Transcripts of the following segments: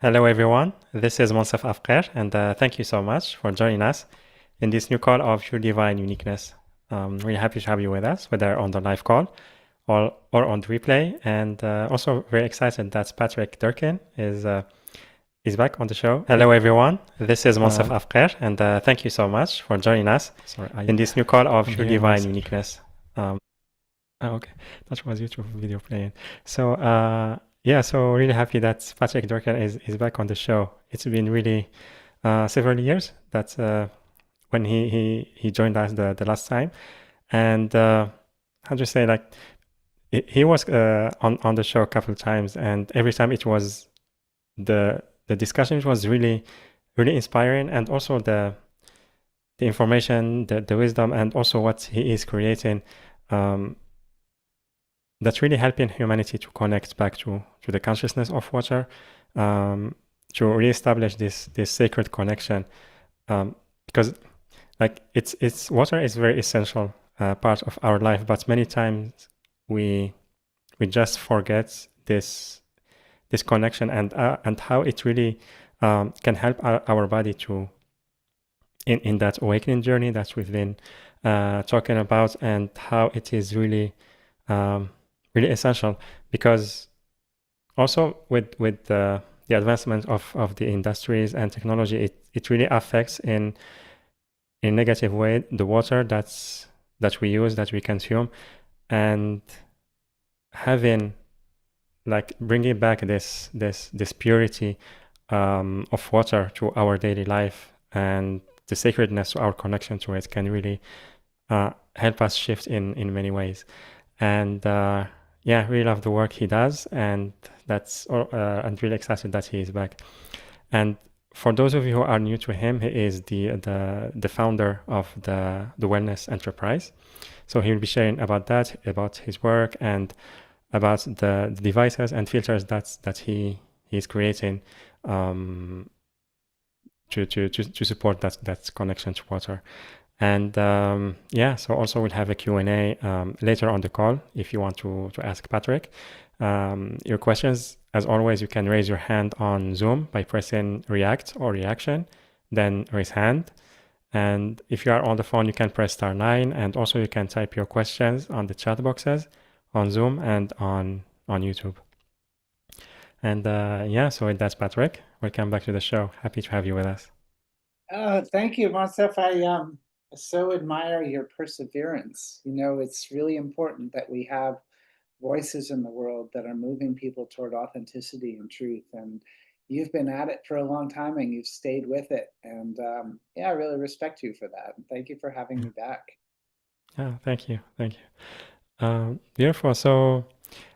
Hello, everyone. This is Monsef Afker, and thank you so much for joining us in this new call of Your Divine Uniqueness. Really happy to have you with us, whether on the live call or on the replay, and also very excited that Patrick Durkin is back on the show. Hello, everyone. This is Monsef Afker, and thank you so much for joining us in this new call of Your Divine Uniqueness. Okay, that was YouTube video playing. So yeah, so really happy that Patrick Durkin is back on the show. It's been really several years that when he joined us the last time, and how do you say, like he was on the show a couple of times, and every time it was the discussion was really inspiring, and also the information, the wisdom, and also what he is creating. That's really helping humanity to connect back to the consciousness of water, to reestablish this sacred connection, because like it's water is very essential part of our life, but many times we just forget this connection and how it really can help our body to in that awakening journey that we've been talking about, and how it is um, really essential, because also with the advancement of the industries and technology, it really affects in a negative way the water that we use, that we consume, and having like bringing back this purity of water to our daily life, and the sacredness to our connection to it can really help us shift in many ways. And yeah, really love the work he does, and I'm really excited that he is back. And for those of you who are new to him, he is the founder of the wellness enterprise. So he will be sharing about that, about his work, and about the devices and filters that he is creating to support that connection to water. And yeah, so also we'll have a Q&A later on the call if you want to ask Patrick your questions. As always, you can raise your hand on Zoom by pressing react or reaction, then raise hand. And if you are on the phone, you can press *9, and also you can type your questions on the chat boxes on Zoom and on YouTube. And yeah, so with that, Patrick, welcome back to the show. Happy to have you with us. Thank you, Monsef. I so admire your perseverance. You know, it's really important that we have voices in the world that are moving people toward authenticity and truth. And you've been at it for a long time and you've stayed with it. And yeah, I really respect you for that. And thank you for having Yeah, me back. yeah, thank you, thank you. Beautiful. So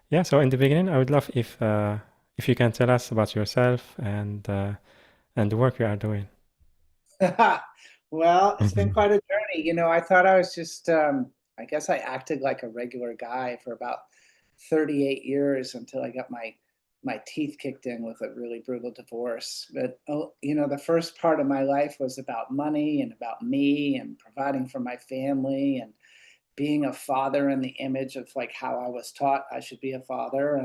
yeah, so in the beginning, I would love if you can tell us about yourself and the work you are doing. Well, it's been quite a journey. You know, I thought I was just, I guess I acted like a regular guy for about 38 years until I got my teeth kicked in with a really brutal divorce. But, oh, you know, the first part of my life was about money and about me and providing for my family and being a father in the image of like how I was taught I should be a father.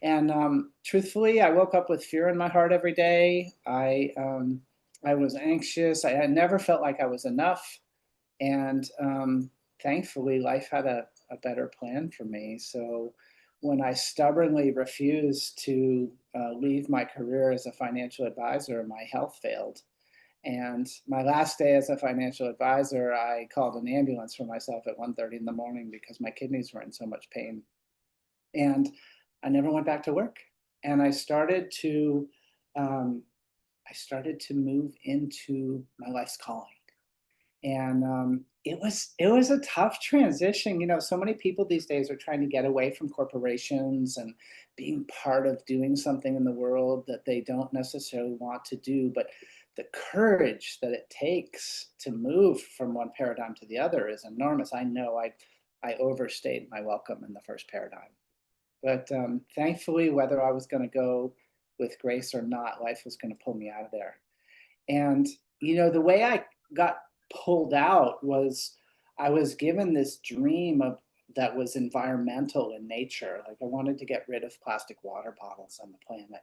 And truthfully, I woke up with fear in my heart every day. I was anxious. I had never felt like I was enough. And thankfully, life had a better plan for me. So when I stubbornly refused to leave my career as a financial advisor, my health failed. And my last day as a financial advisor, I called an ambulance for myself at 1:30 in the morning because my kidneys were in so much pain. And I never went back to work. And um, I started to move into my life's calling. And it was a tough transition. You know, so many people these days are trying to get away from corporations and being part of doing something in the world that they don't necessarily want to do. But the courage that it takes to move from one paradigm to the other is enormous. I know I overstayed my welcome in the first paradigm. But thankfully, whether I was going to go with grace or not, life was going to pull me out of there. And, you know, the way I got pulled out was I was given this dream of that was environmental in nature. Like I wanted to get rid of plastic water bottles on the planet.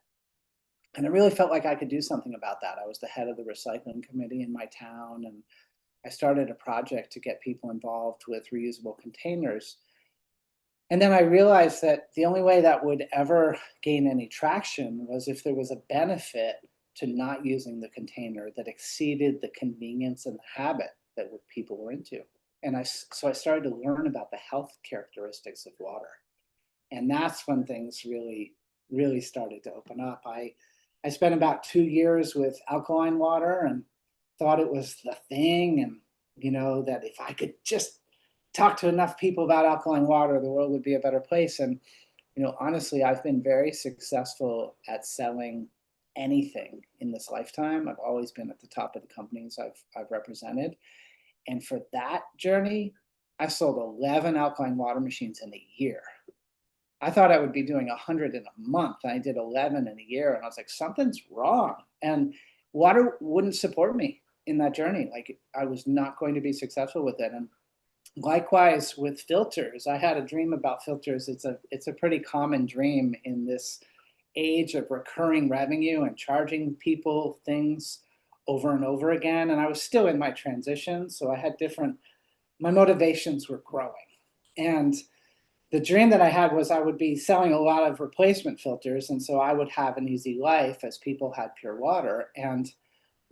And I really felt like I could do something about that. I was the head of the recycling committee in my town, and I started a project to get people involved with reusable containers. And then I realized that the only way that would ever gain any traction was if there was a benefit to not using the container that exceeded the convenience and the habit that people were into. And so I started to learn about the health characteristics of water. And that's when things really started to open up. I spent about 2 years with alkaline water and thought it was the thing, and that if I could just talk to enough people about alkaline water, the world would be a better place. And honestly, I've been very successful at selling anything in this lifetime. I've always been at the top of the companies I've represented, and for that journey, I sold 11 alkaline water machines in a year. I thought I would be doing 100 in a month. And I did 11 in a year. And I was like, something's wrong. And water wouldn't support me in that journey. Like, I was not going to be successful with it. And likewise with filters, I had a dream about filters. It's a pretty common dream in this age of recurring revenue and charging people things over and over again. And I was still in my transition. So I had my motivations were growing. And the dream that I had was I would be selling a lot of replacement filters. And so I would have an easy life as people had pure water. And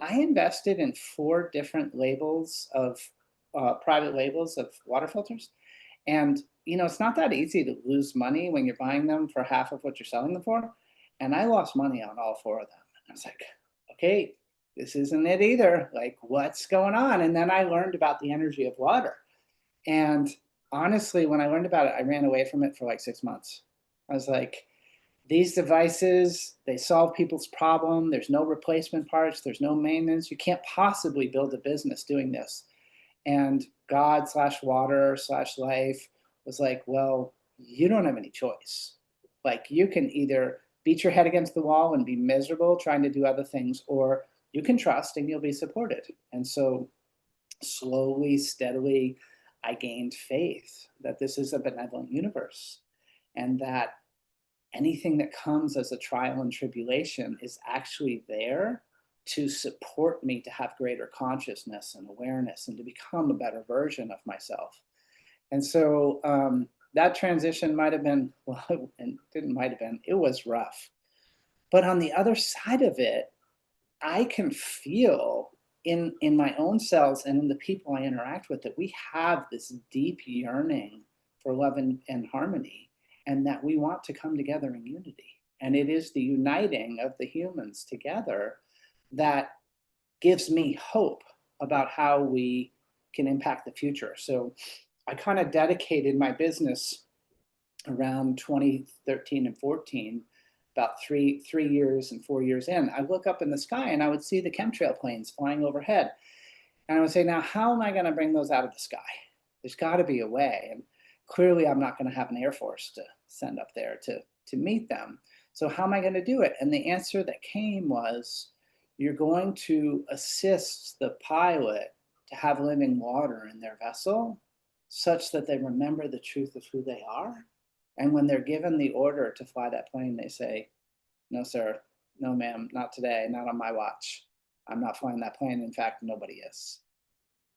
I invested in 4 different labels of private labels of water filters. And, it's not that easy to lose money when you're buying them for half of what you're selling them for. And I lost money on all 4 of them. And I was like, okay, this isn't it either. Like, what's going on? And then I learned about the energy of water. And honestly, when I learned about it, I ran away from it for like 6 months. I was like, these devices, they solve people's problem. There's no replacement parts. There's no maintenance. You can't possibly build a business doing this. And God slash water slash life was like, well, you don't have any choice. Like, you can either beat your head against the wall and be miserable trying to do other things, or you can trust and you'll be supported. And so slowly, steadily, I gained faith that this is a benevolent universe, and that anything that comes as a trial and tribulation is actually there to support me to have greater consciousness and awareness and to become a better version of myself. And so that transition might have been, well, and didn't might have been, it was rough. But on the other side of it, I can feel in my own cells and in the people I interact with that we have this deep yearning for love and harmony, and that we want to come together in unity. And it is the uniting of the humans together that gives me hope about how we can impact the future. So I kind of dedicated my business around 2013 and 14, about 3 years and 4 years in. I look up in the sky and I would see the chemtrail planes flying overhead. And I would say, now, how am I going to bring those out of the sky? There's got to be a way. And clearly, I'm not going to have an Air Force to send up there to meet them. So how am I going to do it? And the answer that came was, you're going to assist the pilot to have living water in their vessel such that they remember the truth of who they are. And when they're given the order to fly that plane, they say, no, sir, no, ma'am, not today, not on my watch. I'm not flying that plane. In fact, nobody is,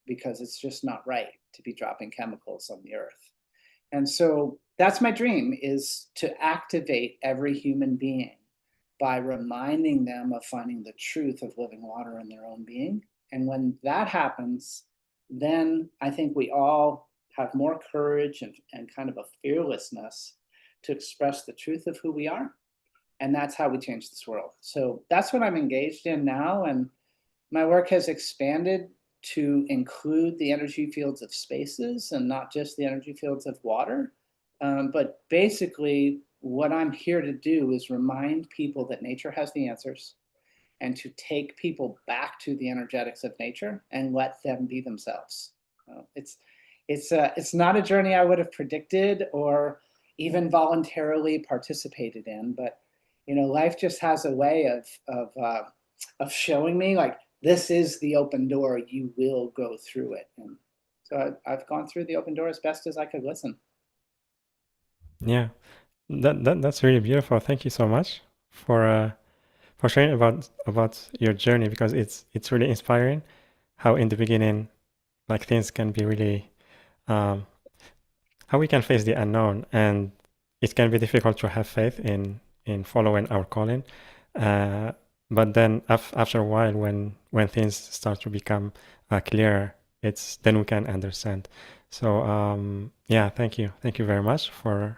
because it's just not right to be dropping chemicals on the earth. And so that's my dream, is to activate every human being by reminding them of finding the truth of living water in their own being. And when that happens, then I think we all have more courage and kind of a fearlessness to express the truth of who we are. And that's how we change this world. So that's what I'm engaged in now. And my work has expanded to include the energy fields of spaces and not just the energy fields of water. But basically, what I'm here to do is remind people that nature has the answers, and to take people back to the energetics of nature and let them be themselves. It's not a journey I would have predicted or even voluntarily participated in, but life just has a way of showing me, like, this is the open door. You will go through it. And so I've gone through the open door as best as I could listen. Yeah, that's really beautiful. Thank you so much for for sharing about your journey, because it's really inspiring how in the beginning, like things can be really um, how we can face the unknown, and it can be difficult to have faith in following our calling. Uh, but then after a while, when things start to become clearer, it's then we can understand. So yeah, thank you very much for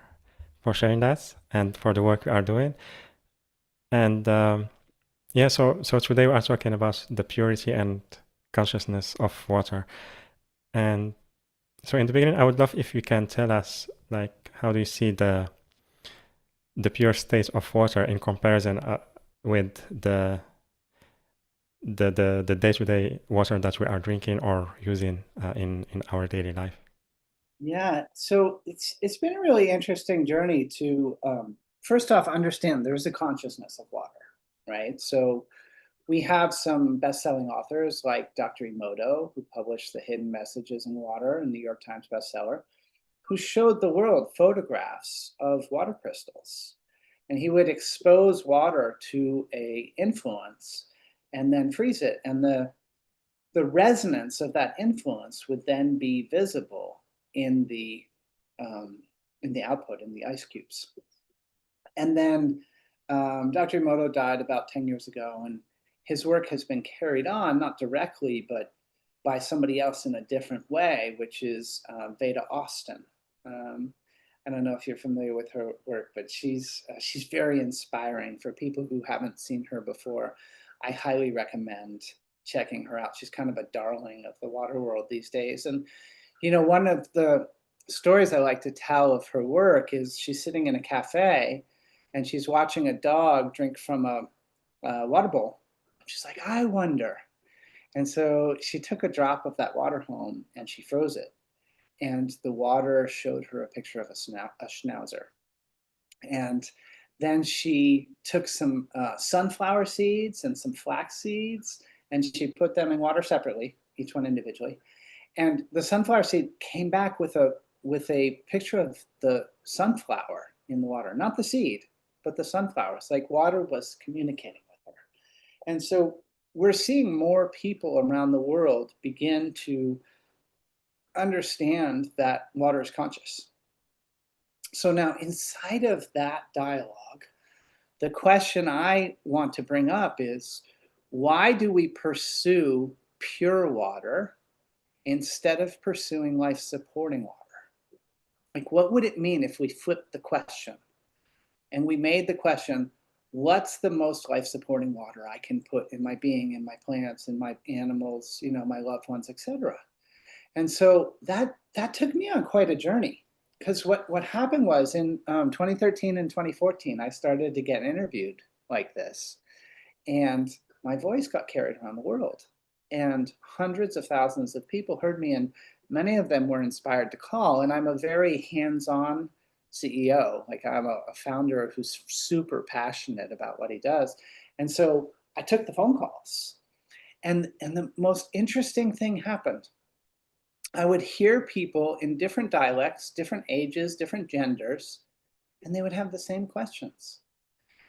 sharing that and for the work we are doing. And yeah, so today we are talking about the purity and consciousness of water. And so in the beginning, I would love if you can tell us, like, how do you see the pure state of water in comparison with the day-to-day water that we are drinking or using in our daily life? Yeah, so it's been a really interesting journey to first off understand there's a consciousness of water, right? So we have some best-selling authors like Dr. Emoto, who published The Hidden Messages in Water, a New York Times bestseller, who showed the world photographs of water crystals. And he would expose water to a influence and then freeze it. And the resonance of that influence would then be visible in the um, output in the ice cubes. And then Dr. Emoto died about 10 years ago, and his work has been carried on, not directly, but by somebody else in a different way, which is Veda Austin. Um, I don't know if you're familiar with her work, but she's very inspiring for people who haven't seen her before. I highly recommend checking her out. She's kind of a darling of the water world these days. And you know, one of the stories I like to tell of her work is she's sitting in a cafe and she's watching a dog drink from a water bowl. She's like, I wonder. And so she took a drop of that water home and she froze it. And the water showed her a picture of a schnauzer. And then she took some sunflower seeds and some flax seeds and she put them in water separately, each one individually. And the sunflower seed came back with a picture of the sunflower in the water, not the seed, but the sunflower. It's like water was communicating with her. And so we're seeing more people around the world begin to understand that water is conscious. So now, inside of that dialogue, the question I want to bring up is, why do we pursue pure water instead of pursuing life supporting water? Like, what would it mean if we flipped the question and we made the question, what's the most life supporting water I can put in my being, in my plants, in my animals, you know, my loved ones, etc.? And so that took me on quite a journey, because what happened was in 2013 and 2014, I started to get interviewed like this, and my voice got carried around the world, and hundreds of thousands of people heard me, and many of them were inspired to call. And I'm a very hands-on CEO. Like, I'm a founder who's super passionate about what he does. And so I took the phone calls, and the most interesting thing happened. I would hear people in different dialects, different ages, different genders, and they would have the same questions.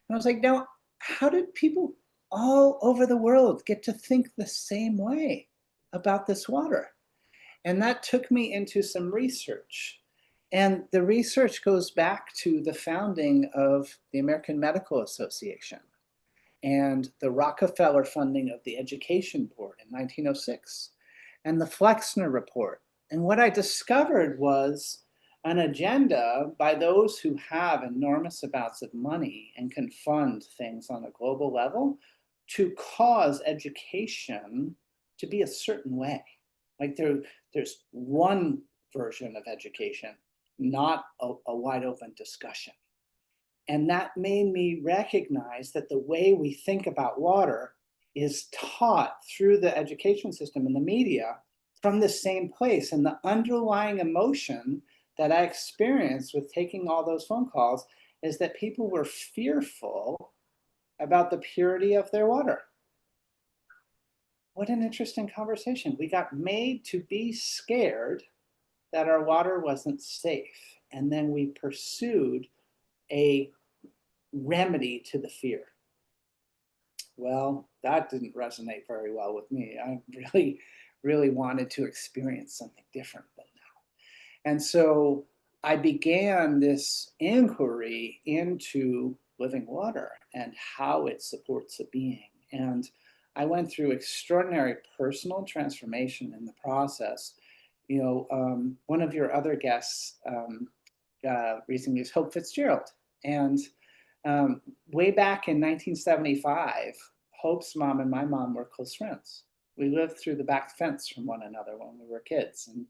And I was like, now, how did people all over the world get to think the same way about this water? And that took me into some research. And the research goes back to the founding of the American Medical Association and the Rockefeller funding of the Education Board in 1906 and the Flexner Report. And what I discovered was an agenda by those who have enormous amounts of money and can fund things on a global level to cause education to be a certain way. Like, there's one version of education, not a wide open discussion. And that made me recognize that the way we think about water is taught through the education system and the media from the same place. And the underlying emotion that I experienced with taking all those phone calls is that people were fearful about the purity of their water. What an interesting conversation. We got made to be scared that our water wasn't safe. And then we pursued a remedy to the fear. Well, that didn't resonate very well with me. I really, really wanted to experience something different than that. And so I began this inquiry into living water and how it supports a being. And I went through extraordinary personal transformation in the process. One of your other guests recently is Hope Fitzgerald. And way back in 1975, Hope's mom and my mom were close friends. We lived through the back fence from one another when we were kids, and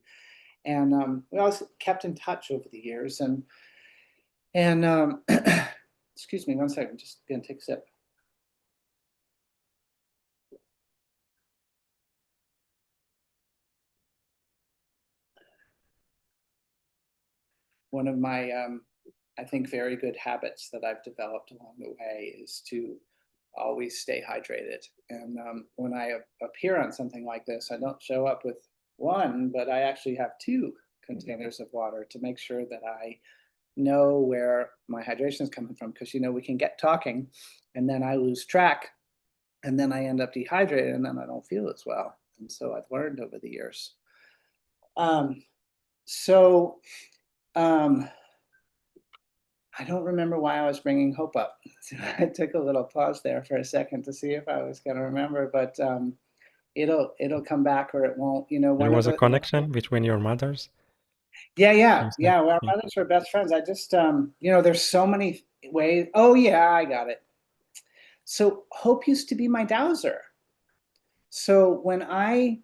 we always kept in touch over the years. And excuse me, one second, just gonna take a sip. One of my, I think, very good habits that I've developed along the way is to always stay hydrated. And when I appear on something like this, I don't show up with one, but I actually have two containers of water to make sure that I know where my hydration is coming from. Because, we can get talking and then I lose track and then I end up dehydrated and then I don't feel as well. And so I've learned over the years. Um, so um, I don't remember why I was bringing Hope up. I took a little pause there for a second to see if I was going to remember, but it'll come back or it won't. There One of was a the connection between your mothers, yeah, yeah, you said? yeah. Well, our Yeah. mothers were best friends. I just there's so many ways. Oh yeah, I got it. So Hope used to be my dowser. So when I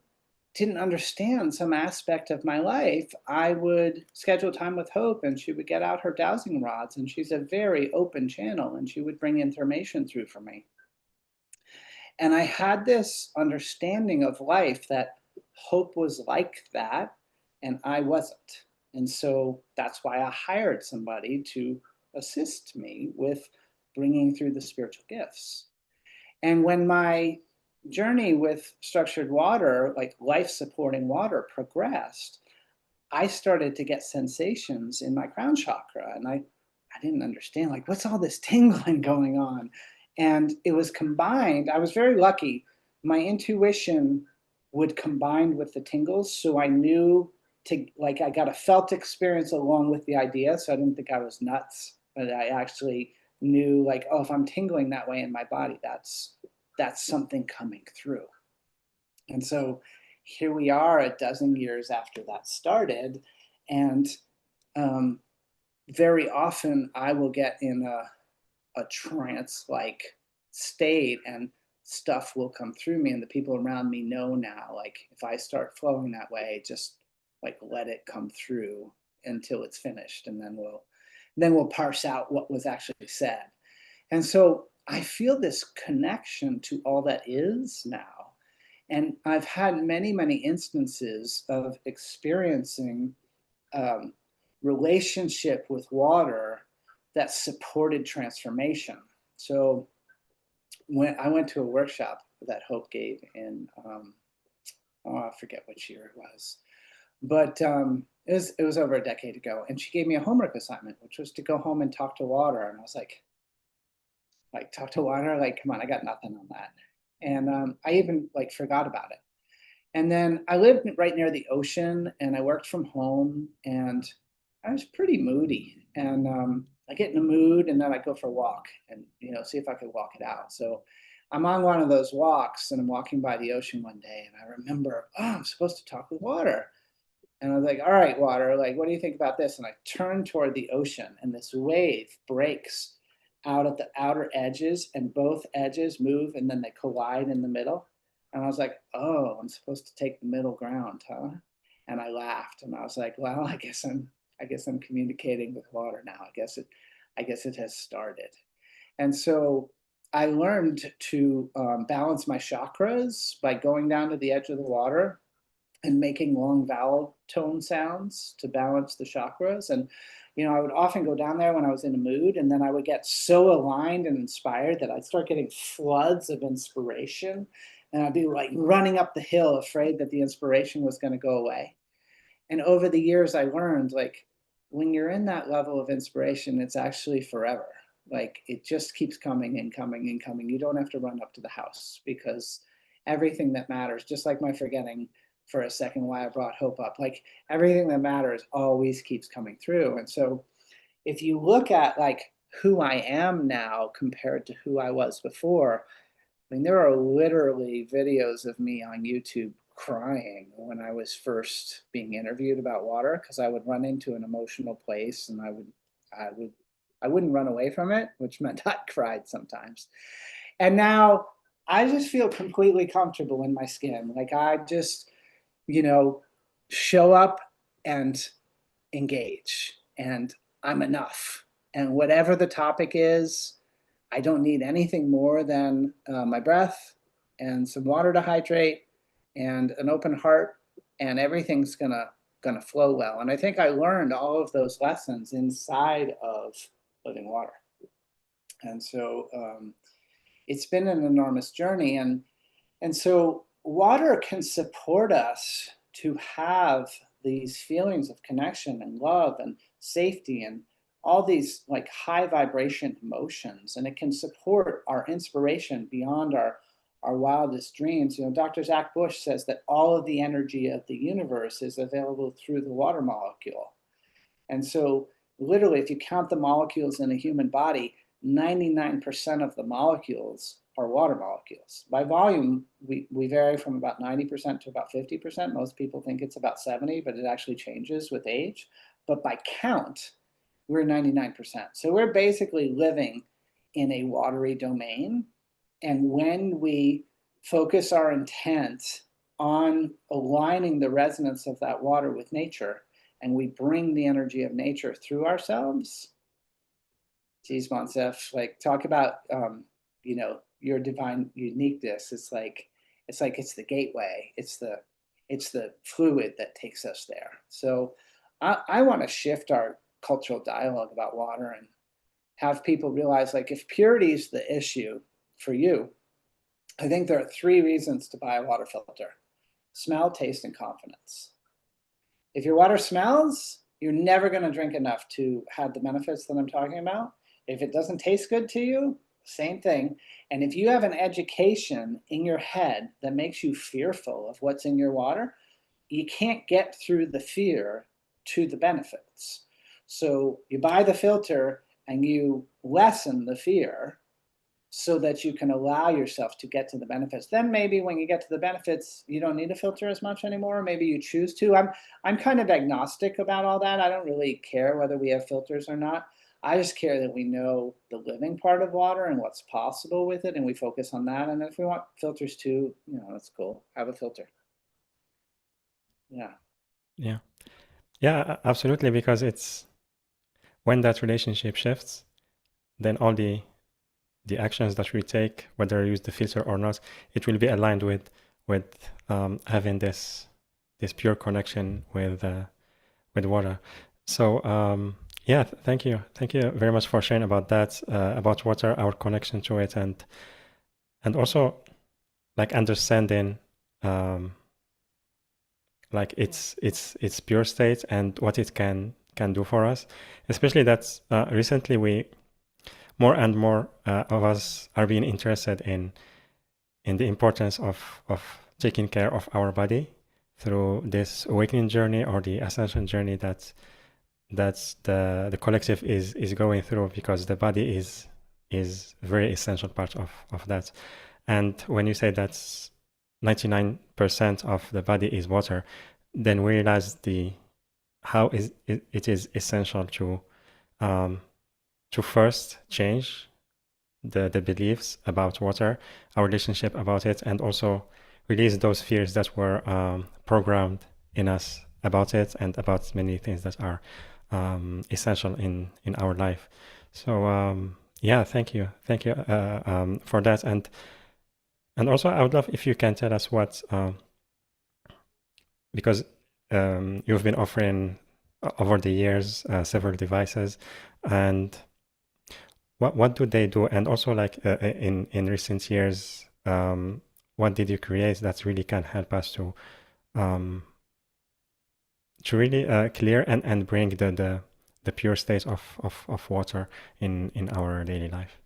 didn't understand some aspect of my life, I would schedule time with Hope and she would get out her dowsing rods, and she's a very open channel and she would bring information through for me. And I had this understanding of life that Hope was like that and I wasn't. And so that's why I hired somebody to assist me with bringing through the spiritual gifts. And when my journey with structured water, like life supporting water, progressed, I started to get sensations in my crown chakra. And I didn't understand, like, what's all this tingling going on? And it was combined. I was very lucky. My intuition would combine with the tingles. So I knew like, I got a felt experience along with the idea. So I didn't think I was nuts, but I actually knew, like, oh, if I'm tingling that way in my body, that's something coming through. And so here we are a dozen years after that started. And um, very often I will get in a trance like state and stuff will come through me. And the people around me know now, like, if I start flowing that way, just like let it come through until it's finished. And then we'll parse out what was actually said. And so I feel this connection to all that is now. And I've had many, many instances of experiencing um, relationship with water that supported transformation. So when I went to a workshop that Hope gave in, I forget which year it was, but it was over a decade ago. And she gave me a homework assignment, which was to go home and talk to water. And I was like talk to water? Like, come on, I got nothing on that. And I even like forgot about it. And then I lived right near the ocean and I worked from home and I was pretty moody. And I get in a mood and then I go for a walk and, see if I could walk it out. So I'm on one of those walks and I'm walking by the ocean one day and I remember, oh, I'm supposed to talk with water. And I was like, all right, water, like, what do you think about this? And I turn toward the ocean and this wave breaks out at the outer edges and both edges move and then they collide in the middle. And I was like, oh, I'm supposed to take the middle ground, huh? And I laughed and I was like, well, I guess I'm communicating with water now. I guess it has started. And so I learned to balance my chakras by going down to the edge of the water and making long vowel tone sounds to balance the chakras. And, I would often go down there when I was in a mood, and then I would get so aligned and inspired that I'd start getting floods of inspiration. And I'd be like running up the hill, afraid that the inspiration was going to go away. And over the years, I learned, like, when you're in that level of inspiration, it's actually forever. Like it just keeps coming and coming and coming. You don't have to run up to the house because everything that matters, just like my forgetting for a second why I brought hope up, like everything that matters always keeps coming through. And so if you look at like who I am now compared to who I was before, I mean, there are literally videos of me on YouTube crying when I was first being interviewed about water because I would run into an emotional place and I would, I wouldn't run away from it, which meant I cried sometimes. And now I just feel completely comfortable in my skin. Like I just, you know, show up and engage, and I'm enough. And whatever the topic is, I don't need anything more than my breath and some water to hydrate and an open heart, and everything's gonna flow well. And I think I learned all of those lessons inside of living water. And so it's been an enormous journey. And so water can support us to have these feelings of connection and love and safety and all these like high vibration emotions. And it can support our inspiration beyond our wildest dreams. You know, Dr. Zach Bush says that all of the energy of the universe is available through the water molecule. And so literally, if you count the molecules in a human body, 99% of the molecules are water molecules. By volume, we vary from about 90% to about 50%. Most people think it's about 70, but it actually changes with age. But by count, we're 99%. So we're basically living in a watery domain. And when we focus our intent on aligning the resonance of that water with nature, and we bring the energy of nature through ourselves, geez, Monsef, like talk about you know, your divine uniqueness. It's the gateway. It's the fluid that takes us there. So I want to shift our cultural dialogue about water and have people realize, like, if purity is the issue for you, I think there are 3 reasons to buy a water filter: smell, taste, and confidence. If your water smells, you're never going to drink enough to have the benefits that I'm talking about. If it doesn't taste good to you, same thing. And if you have an education in your head that makes you fearful of what's in your water, you can't get through the fear to the benefits. So you buy the filter and you lessen the fear so that you can allow yourself to get to the benefits. Then maybe when you get to the benefits, you don't need a filter as much anymore. Maybe you choose to. I'm kind of agnostic about all that. I don't really care whether we have filters or not. I just care that we know the living part of water and what's possible with it, and we focus on that. And if we want filters too, you know, that's cool. Have a filter. Yeah. Yeah. Yeah, absolutely. Because it's when that relationship shifts, then all the actions that we take, whether you use the filter or not, it will be aligned with having this pure connection with water. So yeah, thank you very much for sharing about that, about water, our connection to it, and also like understanding like its pure state and what it can do for us. Especially that recently we more and more of us are being interested in the importance of taking care of our body through this awakening journey or the ascension journey that's the collective is going through, because the body is a very essential part of that. And when you say that's 99% of the body is water, then we realize how it is essential to first change the beliefs about water, our relationship about it, and also release those fears that were programmed in us about it and about many things that are essential in our life. So yeah, thank you for that. And also I would love if you can tell us what because you've been offering over the years several devices, and what do they do? And also like in recent years, what did you create that really can help us to really clear and bring the pure state of water in our daily life?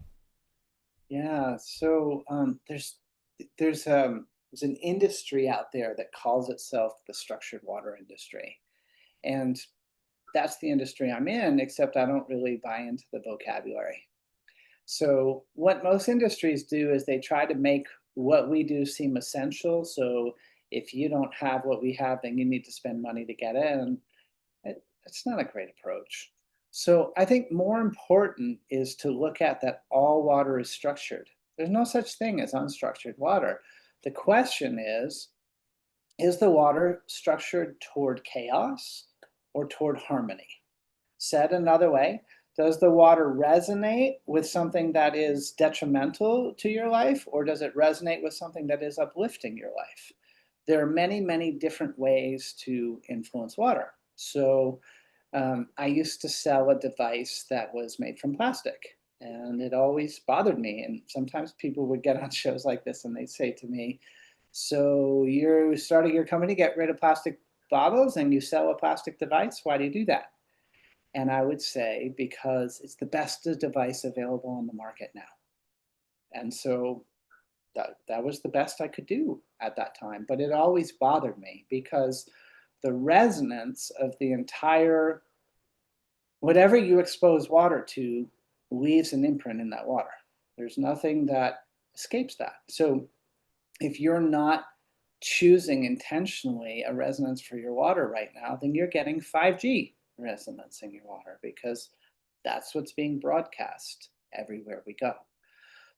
Yeah, so there's an industry out there that calls itself the structured water industry, and that's the industry I'm in, except I don't really buy into the vocabulary. So what most industries do is they try to make what we do seem essential. So if you don't have what we have, then you need to spend money to get it. And it's not a great approach. So I think more important is to look at that all water is structured. There's no such thing as unstructured water. The question is the water structured toward chaos or toward harmony? Said another way, does the water resonate with something that is detrimental to your life, or does it resonate with something that is uplifting your life? There are many, many different ways to influence water. So I used to sell a device that was made from plastic, and it always bothered me. And sometimes people would get on shows like this and they'd say to me, so you're starting your company to get rid of plastic bottles and you sell a plastic device? Why do you do that? And I would say, because it's the best device available on the market now. And so that was the best I could do at that time. But it always bothered me because the resonance of the entire, whatever you expose water to, leaves an imprint in that water. There's nothing that escapes that. So if you're not choosing intentionally a resonance for your water right now, then you're getting 5G resonance in your water because that's what's being broadcast everywhere we go.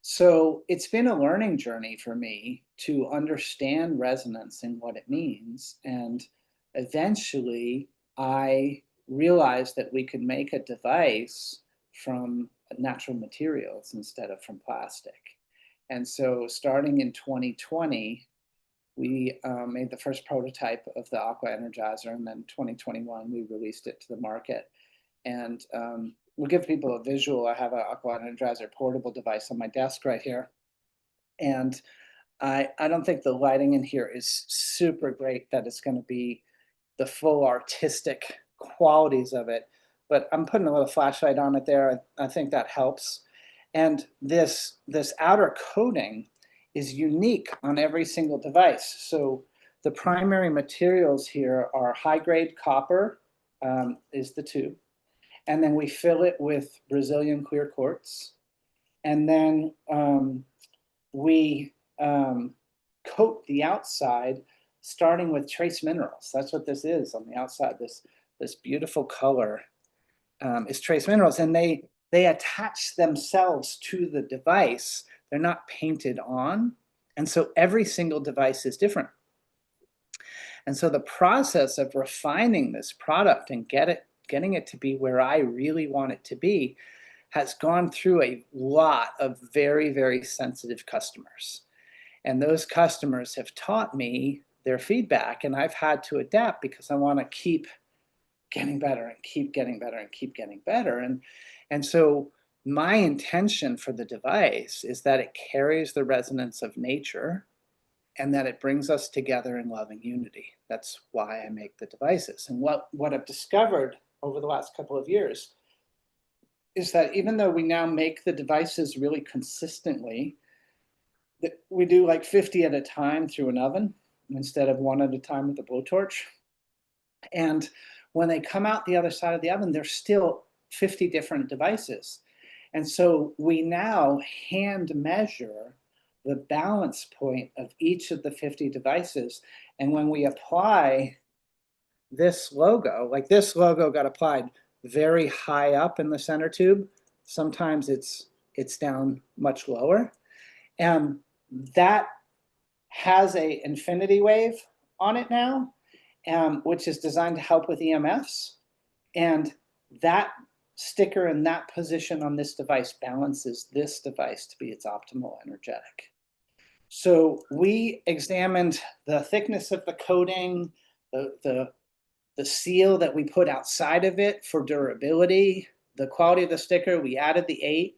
So it's been a learning journey for me to understand resonance and what it means. And eventually I realized that we could make a device from natural materials instead of from plastic. And so starting in 2020, we made the first prototype of the Aqua Energizer, and then 2021 we released it to the market. And we'll give people a visual. I have an Aqua Energizer portable device on my desk right here. And I don't think the lighting in here is super great that it's going to be the full artistic qualities of it. But I'm putting a little flashlight on it there. I think that helps. And this outer coating is unique on every single device. So the primary materials here are high-grade copper, is the tube. And then we fill it with Brazilian clear quartz. And then we coat the outside starting with trace minerals. That's what this is on the outside. This beautiful color is trace minerals. And they attach themselves to the device. They're not painted on. And so every single device is different. And so the process of refining this product and getting it to be where I really want it to be has gone through a lot of very, very sensitive customers. And those customers have taught me their feedback, and I've had to adapt because I want to keep getting better and keep getting better and keep getting better. And so my intention for the device is that it carries the resonance of nature and that it brings us together in love and unity. That's why I make the devices. And what I've discovered over the last couple of years is that even though we now make the devices really consistently, we do like 50 at a time through an oven instead of one at a time with a blowtorch. And when they come out the other side of the oven, there's still 50 different devices. And so we now hand measure the balance point of each of the 50 devices. And when we apply this logo, like this logo got applied very high up in the center tube. Sometimes it's down much lower. And that has a infinity wave on it now, which is designed to help with EMFs. And that sticker in that position on this device balances this device to be its optimal energetic. So we examined the thickness of the coating, the seal that we put outside of it for durability, the quality of the sticker. We added the 8.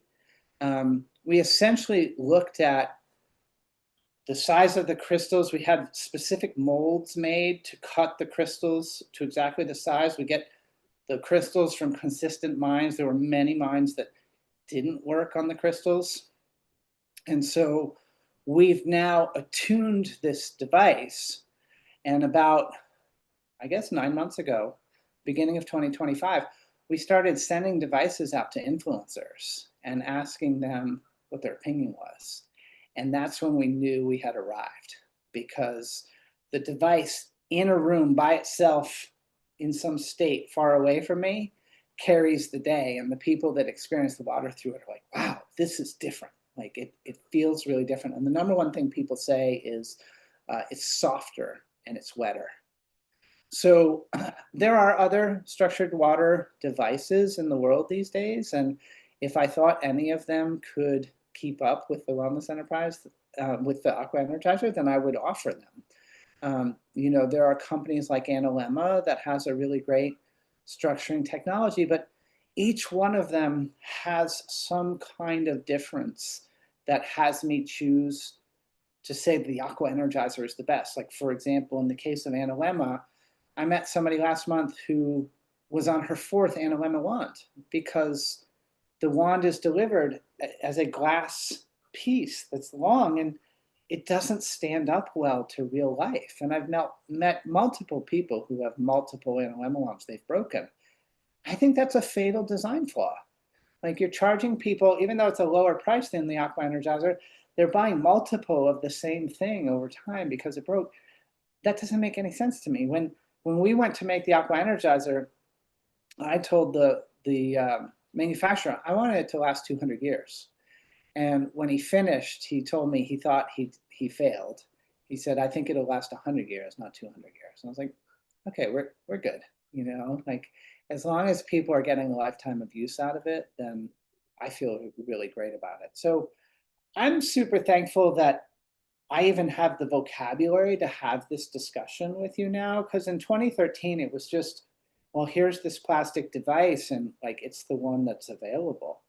We essentially looked at the size of the crystals. We had specific molds made to cut the crystals to exactly the size. We get the crystals from consistent mines. There were many mines that didn't work on the crystals. And so we've now attuned this device, and about, I guess, 9 months ago, beginning of 2025, we started sending devices out to influencers and asking them what their opinion was. And that's when we knew we had arrived, because the device in a room by itself in some state far away from me carries the day. And the people that experience the water through it are like, wow, this is different. Like it feels really different. And the number one thing people say is it's softer and it's wetter. So there are other structured water devices in the world these days. And if I thought any of them could keep up with the wellness enterprise, with the Aqua Energizer, then I would offer them. There are companies like Analemma that has a really great structuring technology, but each one of them has some kind of difference that has me choose to say the Aqua Energizer is the best. Like, for example, in the case of Analemma, I met somebody last month who was on her fourth Analemma wand, because the wand is delivered as a glass piece that's long, and it doesn't stand up well to real life. And I've now met multiple people who have multiple Analemma wands they've broken. I think that's a fatal design flaw. Like, you're charging people, even though it's a lower price than the Aqua Energizer, they're buying multiple of the same thing over time because it broke. That doesn't make any sense to me. When we went to make the Aqua Energizer, I told the manufacturer I wanted it to last 200 years. And when he finished, he told me he thought he failed. He said, I think it'll last 100 years, not 200 years. And I was like, okay, we're good. Like, as long as people are getting a lifetime of use out of it, then I feel really great about it. So I'm super thankful that I even have the vocabulary to have this discussion with you now, because in 2013, it was just, well, here's this plastic device, and like, it's the one that's available.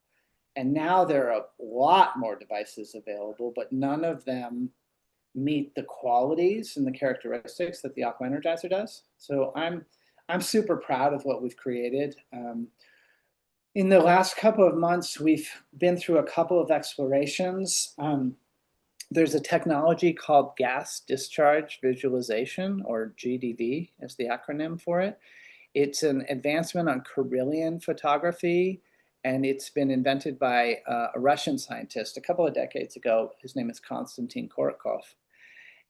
And now there are a lot more devices available, but none of them meet the qualities and the characteristics that the Aqua Energizer does. So I'm super proud of what we've created. In the last couple of months, we've been through a couple of explorations. There's a technology called gas discharge visualization, or GDV is the acronym for it. It's an advancement on Kirlian photography, and it's been invented by a Russian scientist a couple of decades ago. His name is Konstantin Korokov.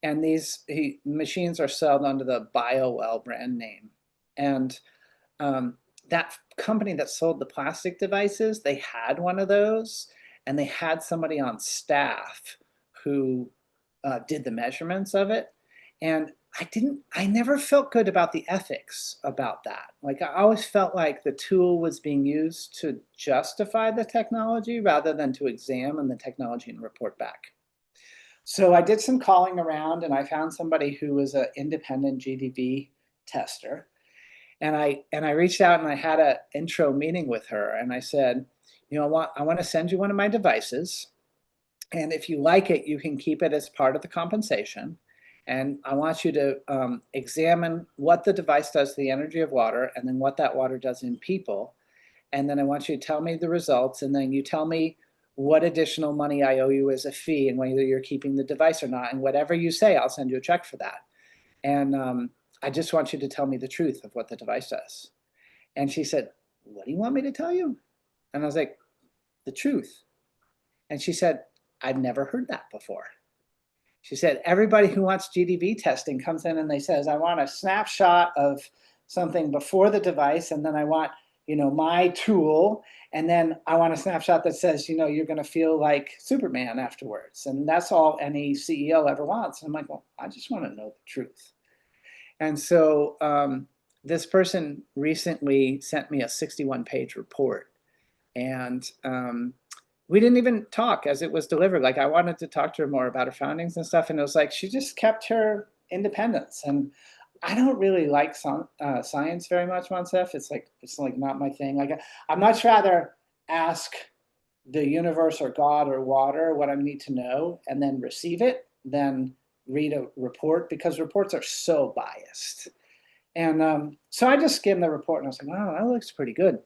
And these machines are sold under the BioWell brand name. And that company that sold the plastic devices, they had one of those, and they had somebody on staff who did the measurements of it. And I never felt good about the ethics about that. Like, I always felt like the tool was being used to justify the technology rather than to examine the technology and report back. So I did some calling around, and I found somebody who was an independent GDV tester. And I reached out and I had an intro meeting with her, and I said, I want to send you one of my devices. And if you like it, you can keep it as part of the compensation. And I want you to examine what the device does to the energy of water, and then what that water does in people. And then I want you to tell me the results, and then you tell me what additional money I owe you as a fee, and whether you're keeping the device or not. And whatever you say, I'll send you a check for that. And I just want you to tell me the truth of what the device does. And she said, what do you want me to tell you? And I was like, the truth. And she said, I've never heard that before. She said, everybody who wants GDV testing comes in and they says, I want a snapshot of something before the device, and then I want, my tool, and then I want a snapshot that says, you're going to feel like Superman afterwards. And that's all any CEO ever wants. And I'm like, well, I just want to know the truth. And so this person recently sent me a 61-page report, and we didn't even talk as it was delivered. Like, I wanted to talk to her more about her findings and stuff, and it was like she just kept her independence. And I don't really like science very much, Monsef. It's like not my thing. Like, I'd much rather ask the universe or God or water what I need to know and then receive it than read a report, because reports are so biased. And so I just skimmed the report and I was like, wow, that looks pretty good.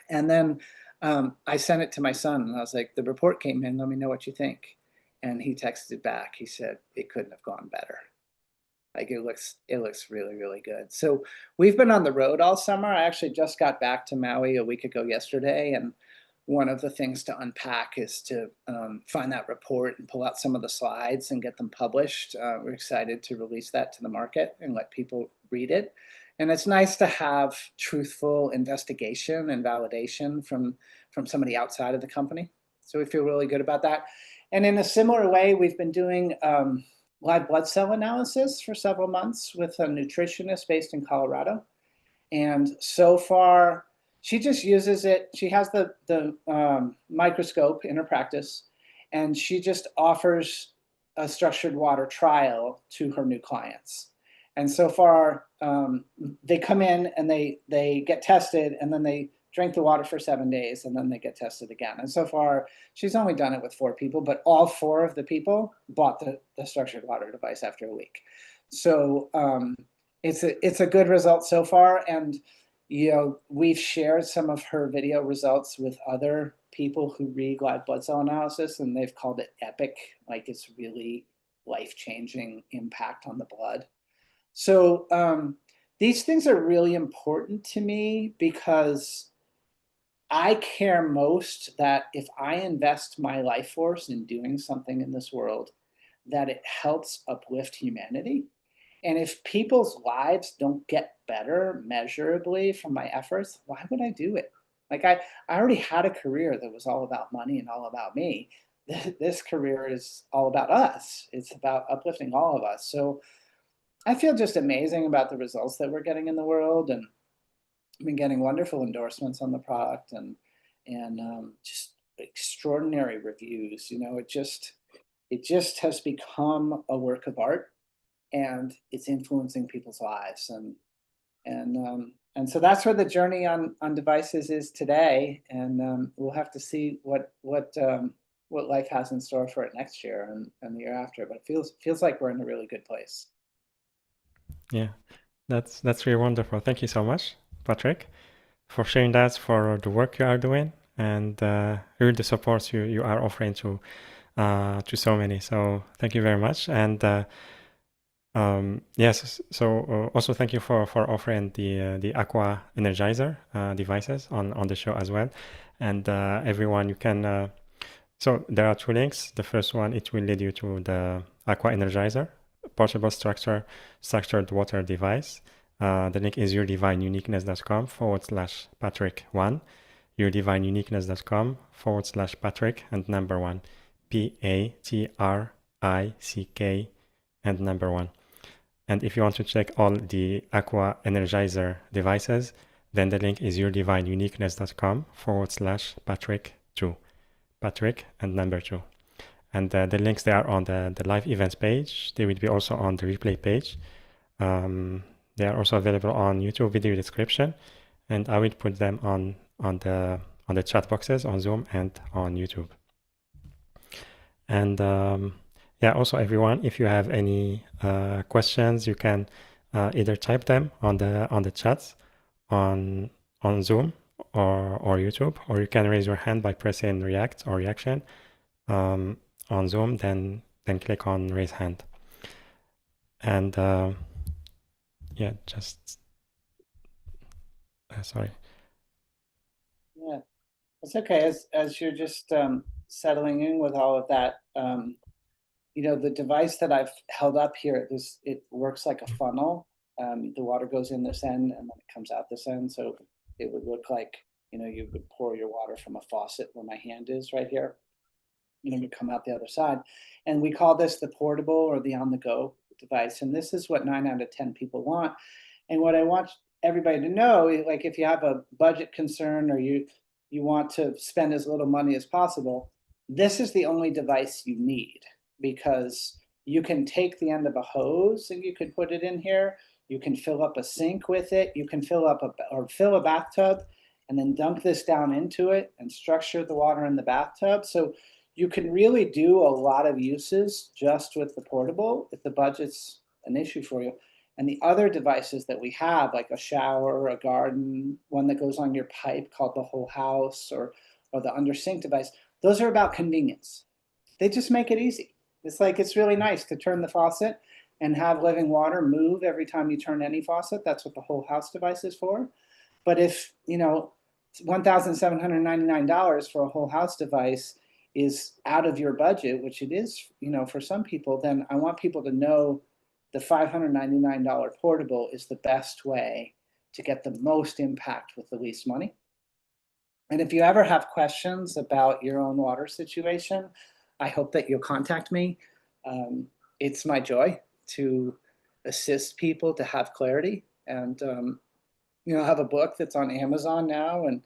And then I sent it to my son and I was like, the report came in, let me know what you think. And he texted back. He said, it couldn't have gone better. Like it looks really, really good. So we've been on the road all summer. I actually just got back to Maui a week ago yesterday, and one of the things to unpack is to find that report and pull out some of the slides and get them published. We're excited to release that to the market and let people read it. And it's nice to have truthful investigation and validation from somebody outside of the company. So we feel really good about that. And in a similar way, we've been doing live blood cell analysis for several months with a nutritionist based in Colorado. And so far, she just uses it. She has the microscope in her practice, and she just offers a structured water trial to her new clients. And so far, they come in and they get tested, and then they drink the water for 7 days, and then they get tested again. And so far, she's only done it with 4 people, but all 4 of the people bought the structured water device after a week. So it's a good result so far. And we've shared some of her video results with other people who read live blood cell analysis, and they've called it epic. Like it's really life-changing impact on the blood. So these things are really important to me because I care most that if I invest my life force in doing something in this world, that it helps uplift humanity. And if people's lives don't get better measurably from my efforts, why would I do it? Like I already had a career that was all about money and all about me. This career is all about us. It's about uplifting all of us. So I feel just amazing about the results that we're getting in the world, and I've been getting wonderful endorsements on the product and just extraordinary reviews. It just has become a work of art, and it's influencing people's lives, and so that's where the journey on devices is today, and we'll have to see what life has in store for it next year and the year after. But it feels like we're in a really good place. Yeah, that's really wonderful. Thank you so much, Patrick, for sharing that, for the work you are doing, and really the support you are offering to so many. So thank you very much. And yes, so also thank you for offering the Aqua Energizer devices on the show as well. And everyone, you can. So there are 2 links. The first one, it will lead you to the Aqua Energizer portable structured water device. The link is yourdivineuniqueness.com/Patrick1, yourdivineuniqueness.com/Patrick and number 1, PATRICK and number 1. And if you want to check all the Aqua Energizer devices, then the link is yourdivineuniqueness.com/Patrick2, Patrick and number 2. And the links, they are on the live events page. They will be also on the replay page. They are also available on YouTube video description, and I will put them on the chat boxes on Zoom and on YouTube. And yeah, also everyone, if you have any questions, you can either type them on the chats on Zoom or YouTube, or you can raise your hand by pressing react or reaction on Zoom, then click on raise hand. And yeah, just sorry. Yeah, it's okay. As you're just settling in with all of that, the device that I've held up here, it works like a funnel. The water goes in this end and then it comes out this end. So it would look like, you would pour your water from a faucet where my hand is right here. Would come out the other side. And we call this the portable or the on-the-go device. And this is what 9 out of 10 people want. And what I want everybody to know, like if you have a budget concern or you want to spend as little money as possible, this is the only device you need, because you can take the end of a hose and you can put it in here. You can fill up a sink with it. You can fill a bathtub and then dump this down into it and structure the water in the bathtub. So you can really do a lot of uses just with the portable if the budget's an issue for you. And the other devices that we have, like a shower, a garden, one that goes on your pipe called the whole house, or the under sink device, those are about convenience. They just make it easy. It's like it's really nice to turn the faucet and have living water move every time you turn any faucet. That's what the whole house device is for. But if, $1,799 for a whole house device is out of your budget, which it is, for some people, then I want people to know the $599 portable is the best way to get the most impact with the least money. And if you ever have questions about your own water situation, I hope that you'll contact me. It's my joy to assist people to have clarity. And I have a book that's on Amazon now, and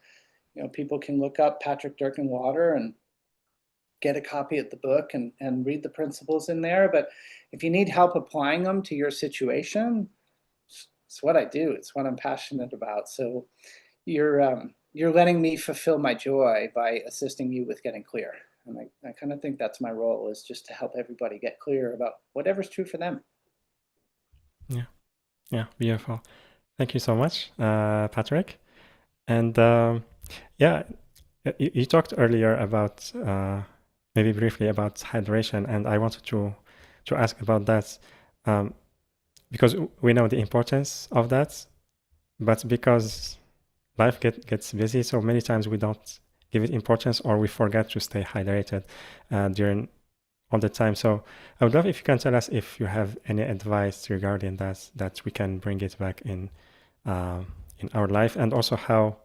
people can look up Patrick Durkin water and get a copy of the book and read the principles in there. But if you need help applying them to your situation, it's what I do. It's what I'm passionate about. So you're letting me fulfill my joy by assisting you with getting clear. And I kind of think that's my role, is just to help everybody get clear about whatever's true for them. Yeah, yeah, beautiful. Thank you so much, Patrick. And yeah, you talked earlier about maybe briefly about hydration, and I wanted to ask about that because we know the importance of that, but because life gets busy, so many times we don't give it importance, or we forget to stay hydrated during all the time. So I would love if you can tell us if you have any advice regarding that we can bring it back in our life, and also how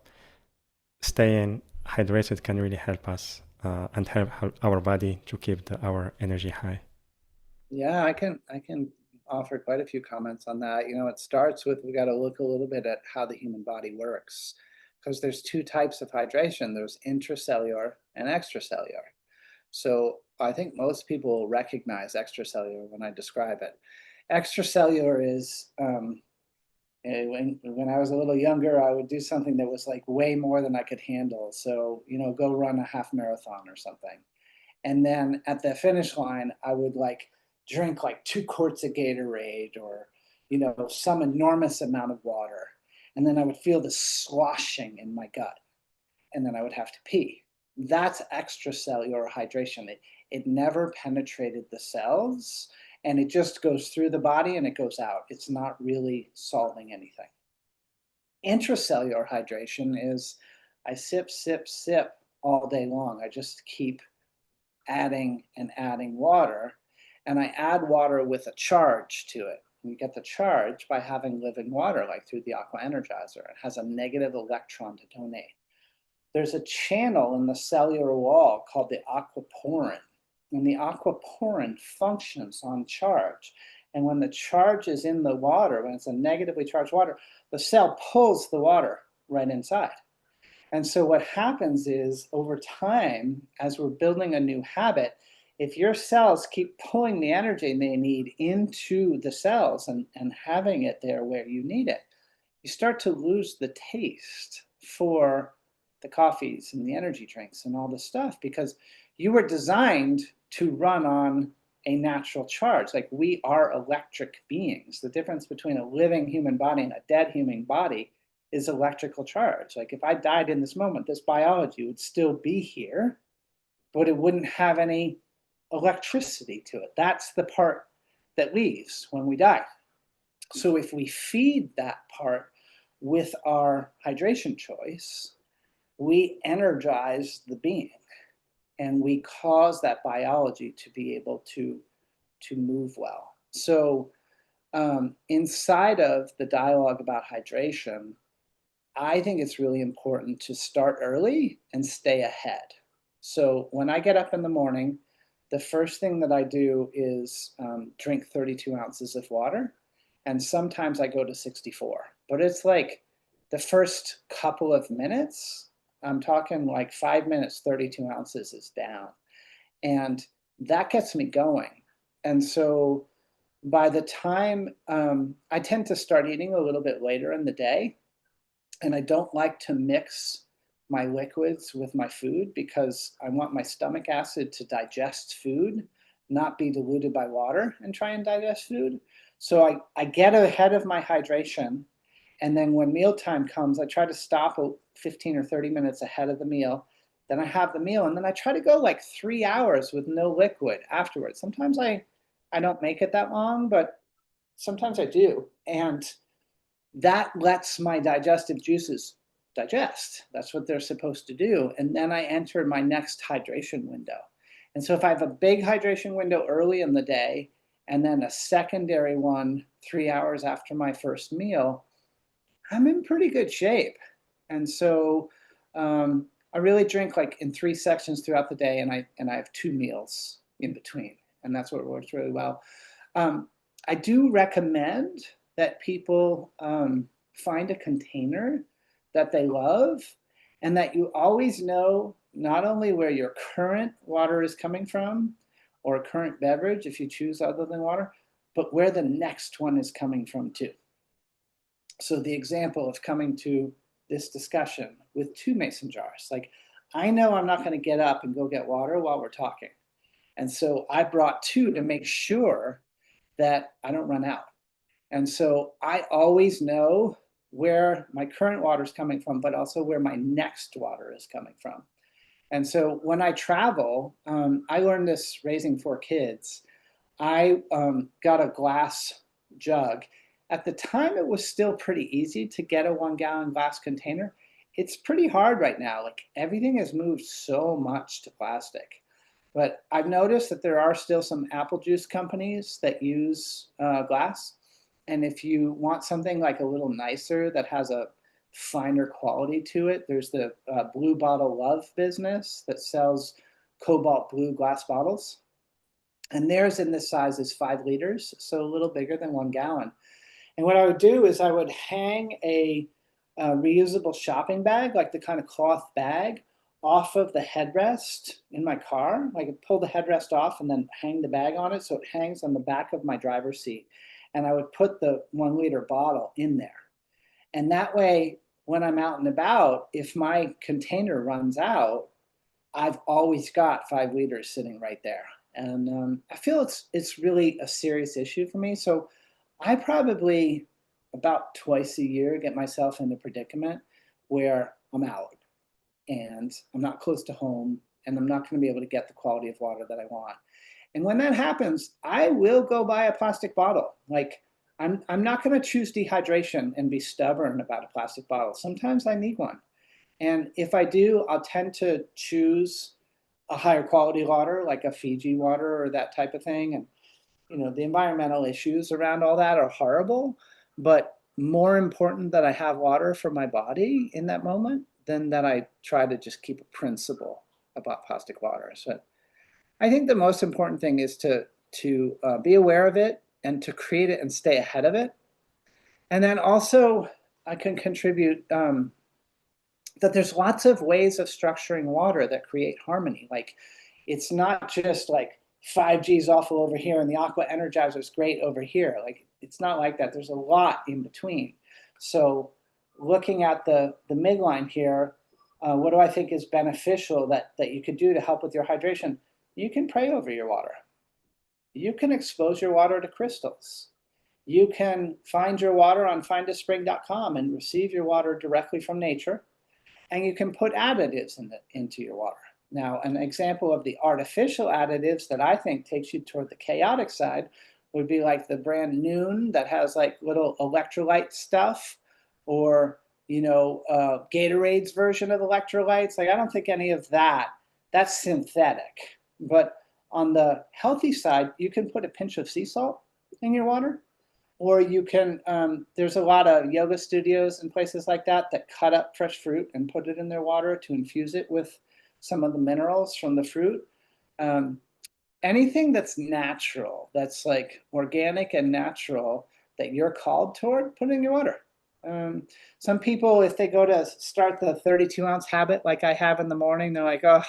staying hydrated can really help us and help our body to keep our energy high. Yeah, I can offer quite a few comments on that. It starts with, we got to look a little bit at how the human body works, because there's two types of hydration. There's intracellular and extracellular. So I think most people recognize extracellular when I describe it. Extracellular is when I was a little younger, I would do something that was like way more than I could handle. So, go run a half marathon or something. And then at the finish line, I would like drink like 2 quarts of Gatorade, or, some enormous amount of water. And then I would feel the sloshing in my gut. And then I would have to pee. That's extracellular hydration. It never penetrated the cells, and it just goes through the body and it goes out. It's not really solving anything. Intracellular hydration is, I sip, sip, sip all day long. I just keep adding and adding water, and I add water with a charge to it. You get the charge by having living water, like through the Aqua Energizer. It has a negative electron to donate. There's a channel in the cellular wall called the aquaporin, and the aquaporin functions on charge. And when the charge is in the water, when it's a negatively charged water, the cell pulls the water right inside. And so what happens is, over time, as we're building a new habit, if your cells keep pulling the energy they need into the cells and having it there where you need it, you start to lose the taste for the coffees and the energy drinks and all this stuff, because you were designed to run on a natural charge. Like, we are electric beings. The difference between a living human body and a dead human body is electrical charge. Like, if I died in this moment, this biology would still be here, but it wouldn't have any electricity to it. That's the part that leaves when we die. So if we feed that part with our hydration choice, we energize the being, and we cause that biology to be able to move well. So inside of the dialogue about hydration, I think it's really important to start early and stay ahead. So when I get up in the morning, the first thing that I do is drink 32 ounces of water. And sometimes I go to 64. But it's like the first couple of minutes, I'm talking like 5 minutes, 32 ounces is down. And that gets me going. And so by the time I tend to start eating a little bit later in the day, and I don't like to mix my liquids with my food, because I want my stomach acid to digest food, not be diluted by water and try and digest food. So I get ahead of my hydration. And then when mealtime comes, I try to stop 15 or 30 minutes ahead of the meal. Then I have the meal, and then I try to go like 3 hours with no liquid afterwards. Sometimes I don't make it that long, but sometimes I do. And that lets my digestive juices digest. That's what they're supposed to do. And then I enter my next hydration window. And so if I have a big hydration window early in the day, and then a secondary one 3 hours after my first meal, I'm in pretty good shape. And so I really drink like in 3 sections throughout the day, and I have 2 meals in between, and that's what works really well. I do recommend that people find a container that they love, and that you always know not only where your current water is coming from, or a current beverage if you choose other than water, but where the next one is coming from too. So the example of coming to this discussion with 2 mason jars, like I know I'm not going to get up and go get water while we're talking. And so I brought 2 to make sure that I don't run out. And so I always know where my current water is coming from, but also where my next water is coming from. And so when I travel, I learned this raising 4 kids. I got a glass jug. At the time, it was still pretty easy to get a 1 gallon glass container. It's pretty hard right now. Like everything has moved so much to plastic. But I've noticed that there are still some apple juice companies that use glass. And if you want something like a little nicer that has a finer quality to it, there's the Blue Bottle Love business that sells cobalt blue glass bottles. And theirs in this size is 5 liters, so a little bigger than 1 gallon. And what I would do is I would hang a reusable shopping bag, like the kind of cloth bag, off of the headrest in my car. I could pull the headrest off and then hang the bag on it so it hangs on the back of my driver's seat. And I would put the 1 liter bottle in there. And that way, when I'm out and about, if my container runs out, I've always got 5 liters sitting right there. And I feel it's really a serious issue for me. So I probably about twice a year get myself in a predicament where I'm out and I'm not close to home and I'm not going to be able to get the quality of water that I want. And when that happens, I will go buy a plastic bottle. Like I'm not going to choose dehydration and be stubborn about a plastic bottle. Sometimes I need one. And if I do, I'll tend to choose a higher quality water, like a Fiji water or that type of thing. And the environmental issues around all that are horrible, but more important that I have water for my body in that moment than that I try to just keep a principle about plastic water. So I think the most important thing is to be aware of it and to create it and stay ahead of it. And then also I can contribute that there's lots of ways of structuring water that create harmony. Like it's not just like 5G's awful over here and the aqua energizer is great over here. Like it's not like that. There's a lot in between. So looking at the midline here, what do I think is beneficial that you could do to help with your hydration? You can pray over your water. You can expose your water to crystals. You can find your water on findaspring.com and receive your water directly from nature. And you can put additives into your water. Now, an example of the artificial additives that I think takes you toward the chaotic side would be like the brand Noon that has like little electrolyte stuff, or Gatorade's version of electrolytes. Like I don't think any of that's synthetic. But on the healthy side, you can put a pinch of sea salt in your water. Or you can, there's a lot of yoga studios and places like that cut up fresh fruit and put it in their water to infuse it with some of the minerals from the fruit. Anything that's natural, that's like organic and natural, that you're called toward, put in your water. Some people, if they go to start the 32-ounce habit like I have in the morning, they're like, oh,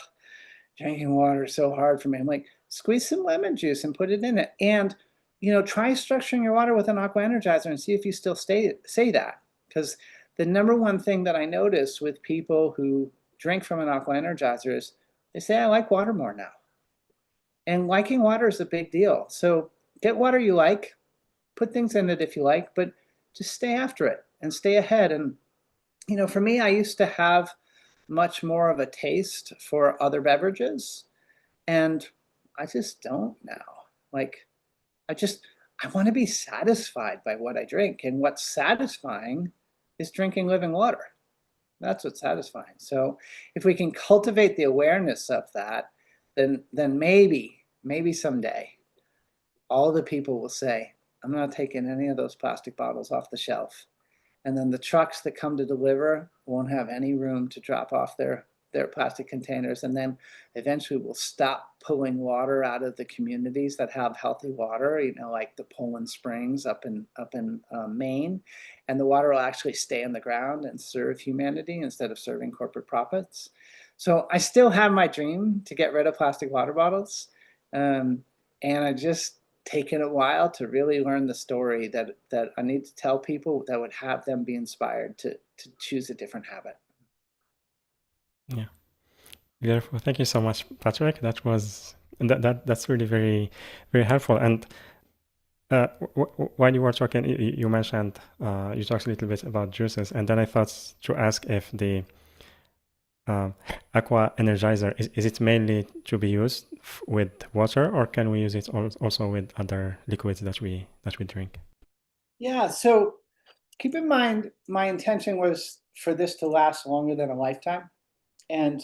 drinking water is so hard for me. I'm like, squeeze some lemon juice and put it in it. And try structuring your water with an aqua energizer and see if you still say that. Because the number one thing that I notice with people who drink from an aqua energizer is they say, I like water more now. And liking water is a big deal. So get water you like, put things in it if you like, but just stay after it and stay ahead. And, for me, I used to have much more of a taste for other beverages, and I just don't now. Like, I want to be satisfied by what I drink. And what's satisfying is drinking living water. That's what's satisfying. So if we can cultivate the awareness of that, then maybe someday all the people will say, I'm not taking any of those plastic bottles off the shelf. And then the trucks that come to deliver won't have any room to drop off their plastic containers. And then eventually we'll stop pulling water out of the communities that have healthy water, like the Poland Springs up in Maine. And the water will actually stay in the ground and serve humanity instead of serving corporate profits. So I still have my dream to get rid of plastic water bottles. And I just taken a while to really learn the story that I need to tell people that would have them be inspired to choose a different habit. Yeah, beautiful. Thank you so much, Patrick. That's really very, very helpful. And while you were talking, you mentioned you talked a little bit about juices, and then I thought to ask if the aqua energizer is it mainly to be used with water, or can we use it also with other liquids that we drink? Yeah, so keep in mind, my intention was for this to last longer than a lifetime. And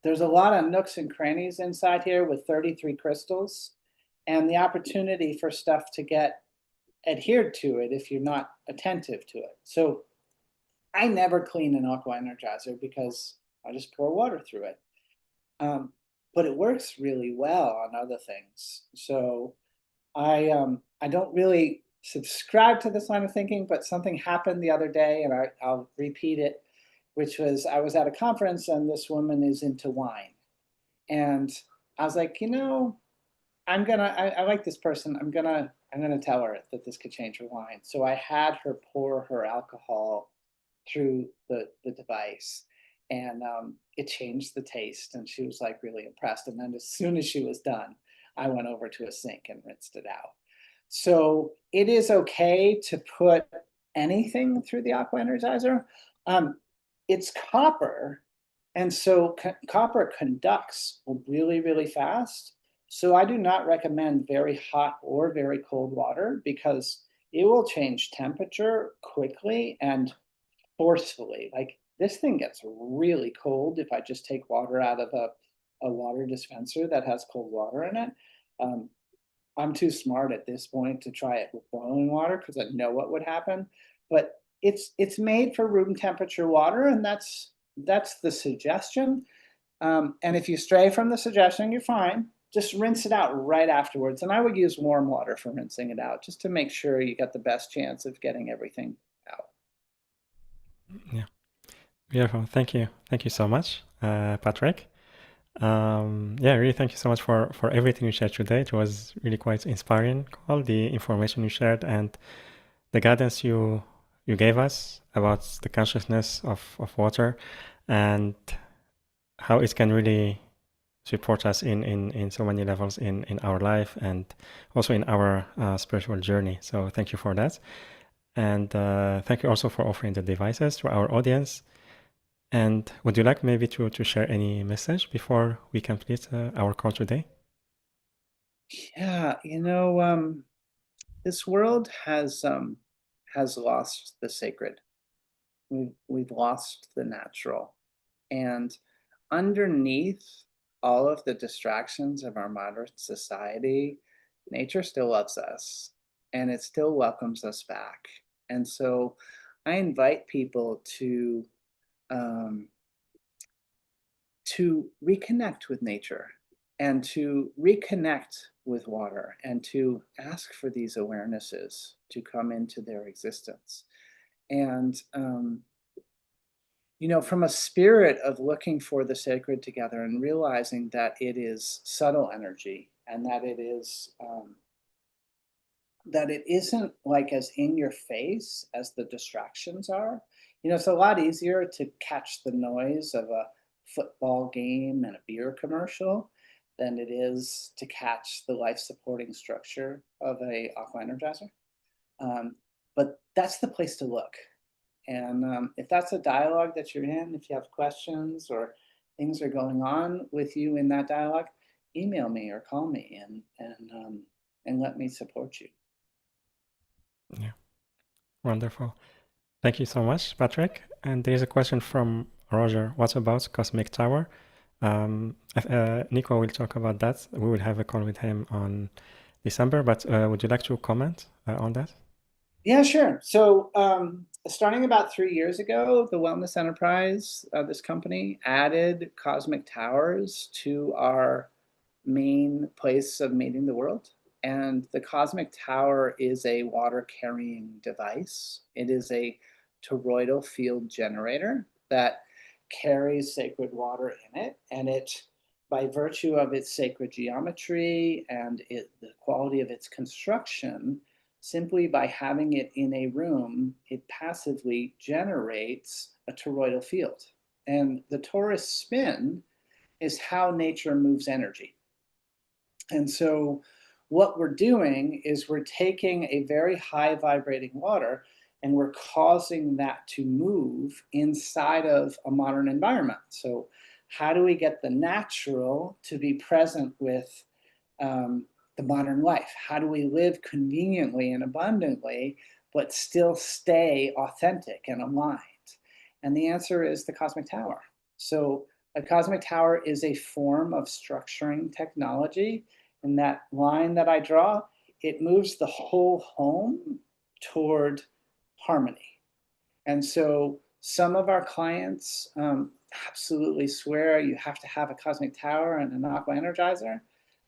there's a lot of nooks and crannies inside here with 33 crystals, and the opportunity for stuff to get adhered to it if you're not attentive to it. So I never clean an aqua energizer because I just pour water through it. But it works really well on other things. So I don't really subscribe to this line of thinking, but something happened the other day, and I'll repeat it, which was I was at a conference and this woman is into wine. And I was like, I like this person. I'm gonna tell her that this could change her wine. So I had her pour her alcohol through the device, and it changed the taste, and she was like really impressed. And then as soon as she was done, I went over to a sink and rinsed it out. So it is okay to put anything through the aqua energizer. It's copper, and so copper conducts really, really fast. So I do not recommend very hot or very cold water because it will change temperature quickly and forcefully. Like this thing gets really cold if I just take water out of a water dispenser that has cold water in it. I'm too smart at this point to try it with boiling water because I know what would happen. But it's made for room temperature water, and that's the suggestion. And if you stray from the suggestion, you're fine. Just rinse it out right afterwards. And I would use warm water for rinsing it out, just to make sure you get the best chance of getting everything out. Yeah, beautiful. Thank you so much, Patrick. Yeah, really thank you so much for everything you shared today. It was really quite inspiring, all the information you shared and the guidance you gave us about the consciousness of water and how it can really support us in so many levels in our life and also in our spiritual journey. So thank you for that. And thank you also for offering the devices to our audience. And would you like maybe to share any message before we complete our call today? Yeah, this world has lost the sacred. We've lost the natural, and underneath all of the distractions of our modern society, nature still loves us, and it still welcomes us back. And so, I invite people um, to reconnect with nature and to reconnect with water and to ask for these awarenesses to come into their existence. And, from a spirit of looking for the sacred together and realizing that it is subtle energy and that it isn't like as in your face as the distractions are. It's a lot easier to catch the noise of a football game and a beer commercial than it is to catch the life supporting structure of a aqua energizer. But that's the place to look. And if that's a dialogue that you're in, if you have questions or things are going on with you in that dialogue, email me or call me and let me support you. Yeah, wonderful. Thank you so much, Patrick. And there's a question from Roger. What about Cosmic Tower? Nico will talk about that. We will have a call with him on December, but would you like to comment on that? Yeah, sure. So starting about 3 years ago, the Wellness Enterprise, this company, added Cosmic Towers to our main place of meeting the world. And the Cosmic Tower is a water carrying device. It is a toroidal field generator that carries sacred water in it. And it, by virtue of its sacred geometry and the quality of its construction, simply by having it in a room, it passively generates a toroidal field. And the torus spin is how nature moves energy. And so what we're doing is we're taking a very high vibrating water and we're causing that to move inside of a modern environment. So how do we get the natural to be present with the modern life? How do we live conveniently and abundantly, but still stay authentic and aligned? And the answer is the Cosmic Tower. So a Cosmic Tower is a form of structuring technology. And that line that I draw, it moves the whole home toward harmony. And so some of our clients absolutely swear you have to have a Cosmic Tower and an Aqua Energizer.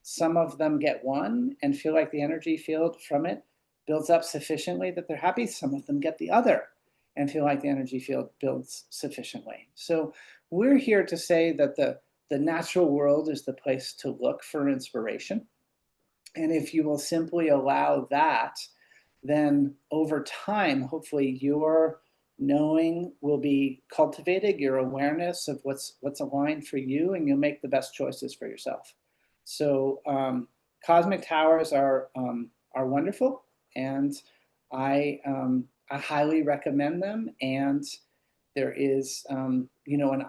Some of them get one and feel like the energy field from it builds up sufficiently that they're happy. Some of them get the other and feel like the energy field builds sufficiently. So we're here to say that the natural world is the place to look for inspiration. And if you will simply allow that, then over time, hopefully your knowing will be cultivated, your awareness of what's aligned for you, and you'll make the best choices for yourself. So Cosmic Towers are wonderful, and I highly recommend them. And there is an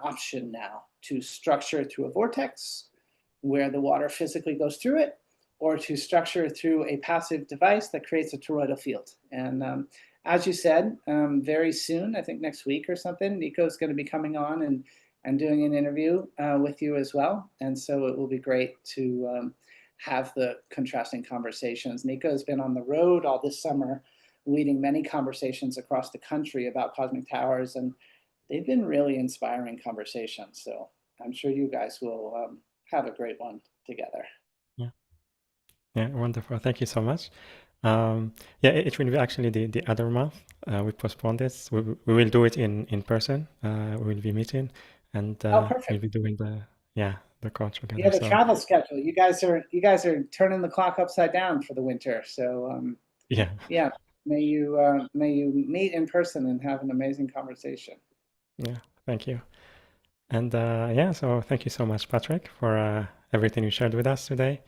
option now to structure through a vortex where the water physically goes through it, or to structure through a passive device that creates a toroidal field. And as you said, very soon, I think next week or something, Nico's going to be coming on and doing an interview with you as well. And so it will be great to have the contrasting conversations. Nico has been on the road all this summer, leading many conversations across the country about Cosmic Towers, and they've been really inspiring conversations. So I'm sure you guys will have a great one together. Yeah, wonderful. Thank you so much. Yeah, it will be actually the other month. We postponed this. We will do it in person. We will be meeting, and Oh, we'll perfect. be doing the call together. Yeah, the So travel schedule. You guys are turning the clock upside down for the winter. So yeah, yeah, may you meet in person and have an amazing conversation. yeah. Thank you. And yeah, so thank you so much, Patrick, for everything you shared with us today.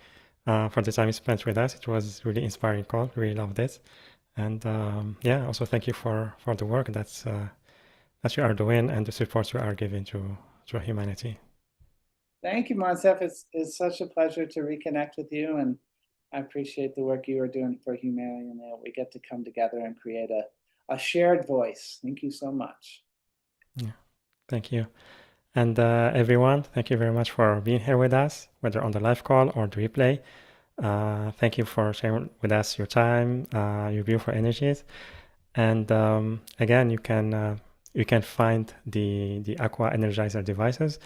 For the time you spent with us, it was really inspiring call. Really loved it. And yeah, also thank you for the work that you are doing and the support you are giving to humanity. Thank you, Monsef. It's such a pleasure to reconnect with you, and I appreciate the work you are doing for humanity, and that we get to come together and create a shared voice. Thank you so much. Yeah, thank you. And everyone, thank you very much for being here with us, whether on the live call or the replay. Thank you for sharing with us your time, your beautiful energies. And again, you can find the Aqua Energizer devices.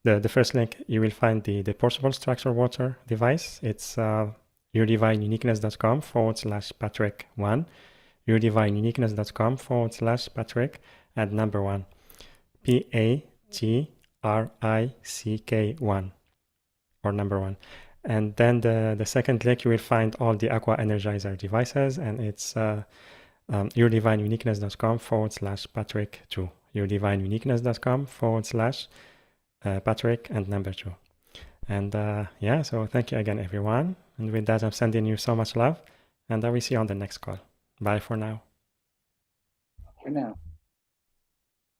The first link, you will find the portable structure water device. It's yourdivineuniqueness.com/Patrick1, yourdivineuniqueness.com/Patrick and number 1, PATRICK1, or number 1. And then the second link, you will find all the Aqua Energizer devices, and it's yourdivineuniqueness.com/Patrick2, yourdivineuniqueness.com/Patrick and number 2. And yeah, so thank you again, everyone. And with that, I'm sending you so much love, and I will see you on the next call. Bye for now. For now.